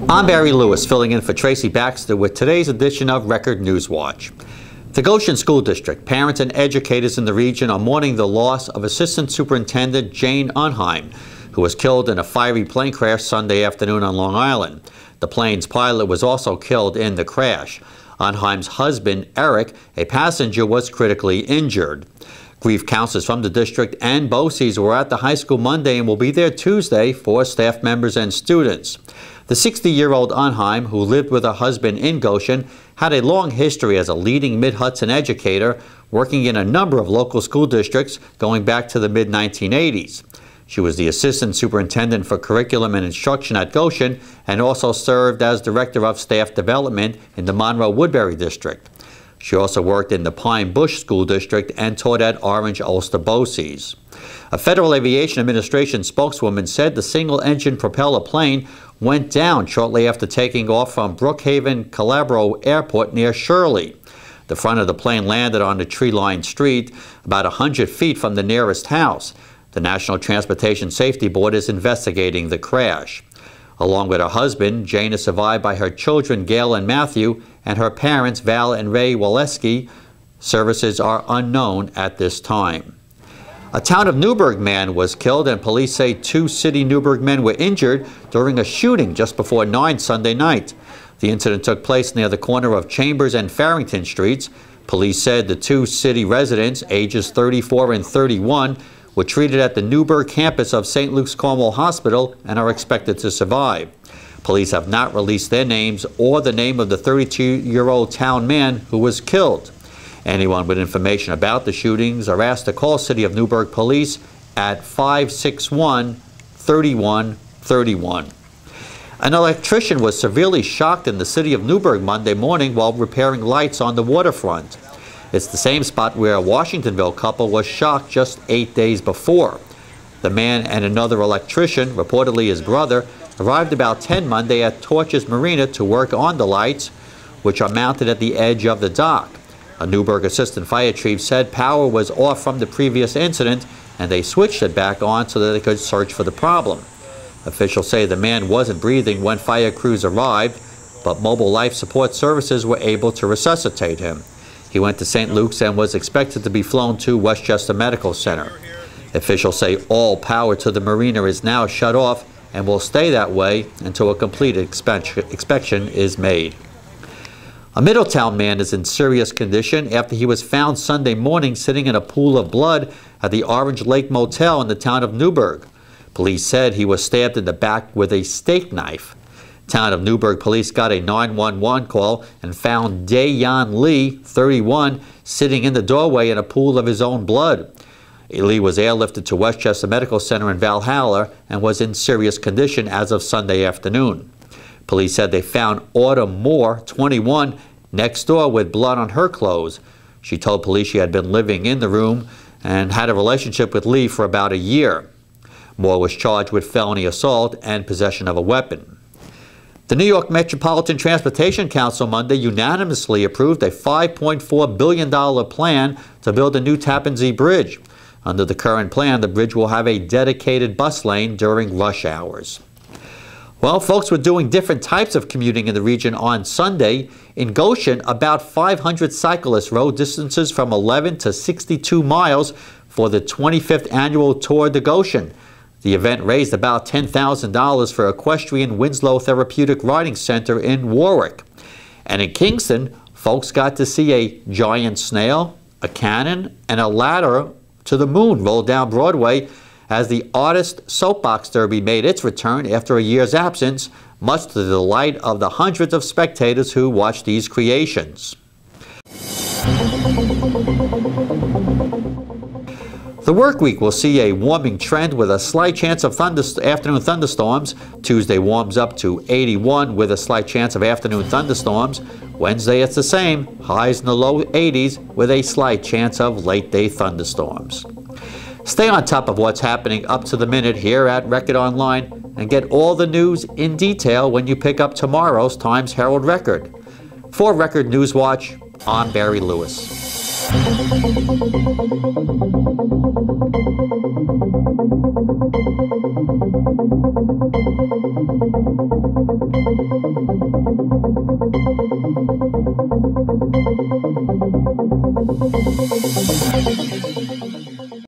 I'm Barry Lewis, filling in for Tracy Baxter with today's edition of Record Newswatch. The Goshen School District, parents and educators in the region are mourning the loss of Assistant Superintendent Jane Unheim, who was killed in a fiery plane crash Sunday afternoon on Long Island. The plane's pilot was also killed in the crash. Unheim's husband, Eric, a passenger, was critically injured. Grief counselors from the district and BOCES were at the high school Monday and will be there Tuesday for staff members and students. The 60-year-old Unheim, who lived with her husband in Goshen, had a long history as a leading Mid-Hudson educator, working in a number of local school districts going back to the mid-1980s. She was the assistant superintendent for curriculum and instruction at Goshen and also served as director of staff development in the Monroe-Woodbury district. She also worked in the Pine Bush School District and taught at Orange-Ulster BOCES. A Federal Aviation Administration spokeswoman said the single-engine propeller plane went down shortly after taking off from Brookhaven-Calabro Airport near Shirley. The front of the plane landed on a tree-lined street about 100 feet from the nearest house. The National Transportation Safety Board is investigating the crash. Along with her husband, Jane is survived by her children Gail and Matthew and her parents Val and Ray Waleski. Services are unknown at this time. A town of Newburgh man was killed and police say 2 city Newburgh men were injured during a shooting just before 9 Sunday night. The incident took place near the corner of Chambers and Farrington Streets. Police said the 2 city residents, ages 34 and 31, were treated at the Newburgh campus of St. Luke's Cornwall Hospital and are expected to survive. Police have not released their names or the name of the 32-year-old town man who was killed. Anyone with information about the shootings are asked to call City of Newburgh Police at 561-3131. An electrician was severely shocked in the city of Newburgh Monday morning while repairing lights on the waterfront. It's the same spot where a Washingtonville couple was shocked just 8 days before. The man and another electrician, reportedly his brother, arrived about 10 Monday at Torches Marina to work on the lights, which are mounted at the edge of the dock. A Newburgh assistant fire chief said power was off from the previous incident and they switched it back on so that they could search for the problem. Officials say the man wasn't breathing when fire crews arrived, but mobile life support services were able to resuscitate him. He went to St. Luke's and was expected to be flown to Westchester Medical Center. Officials say all power to the marina is now shut off and will stay that way until a complete inspection is made. A Middletown man is in serious condition after he was found Sunday morning sitting in a pool of blood at the Orange Lake Motel in the town of Newburgh. Police said he was stabbed in the back with a steak knife. Town of Newburgh police got a 911 call and found Dayon Lee, 31, sitting in the doorway in a pool of his own blood. Lee was airlifted to Westchester Medical Center in Valhalla and was in serious condition as of Sunday afternoon. Police said they found Autumn Moore, 21, next door with blood on her clothes. She told police she had been living in the room and had a relationship with Lee for about a year. Moore was charged with felony assault and possession of a weapon. The New York Metropolitan Transportation Council Monday unanimously approved a $5.4 billion plan to build a new Tappan Zee bridge. Under the current plan, the bridge will have a dedicated bus lane during rush hours. Well, folks were doing different types of commuting in the region on Sunday. In Goshen, about 500 cyclists rode distances from 11 to 62 miles for the 25th annual Tour de Goshen. The event raised about $10,000 for Equestrian Winslow Therapeutic Riding Center in Warwick. And in Kingston, folks got to see a giant snail, a cannon, and a ladder to the moon roll down Broadway as the Artist Soapbox Derby made its return after a year's absence, much to the delight of the hundreds of spectators who watched these creations. The work week will see a warming trend with a slight chance of afternoon thunderstorms. Tuesday warms up to 81 with a slight chance of afternoon thunderstorms. Wednesday it's the same, highs in the low 80s with a slight chance of late day thunderstorms. Stay on top of what's happening up to the minute here at Record Online and get all the news in detail when you pick up tomorrow's Times Herald Record. For Record Newswatch, I'm Barry Lewis.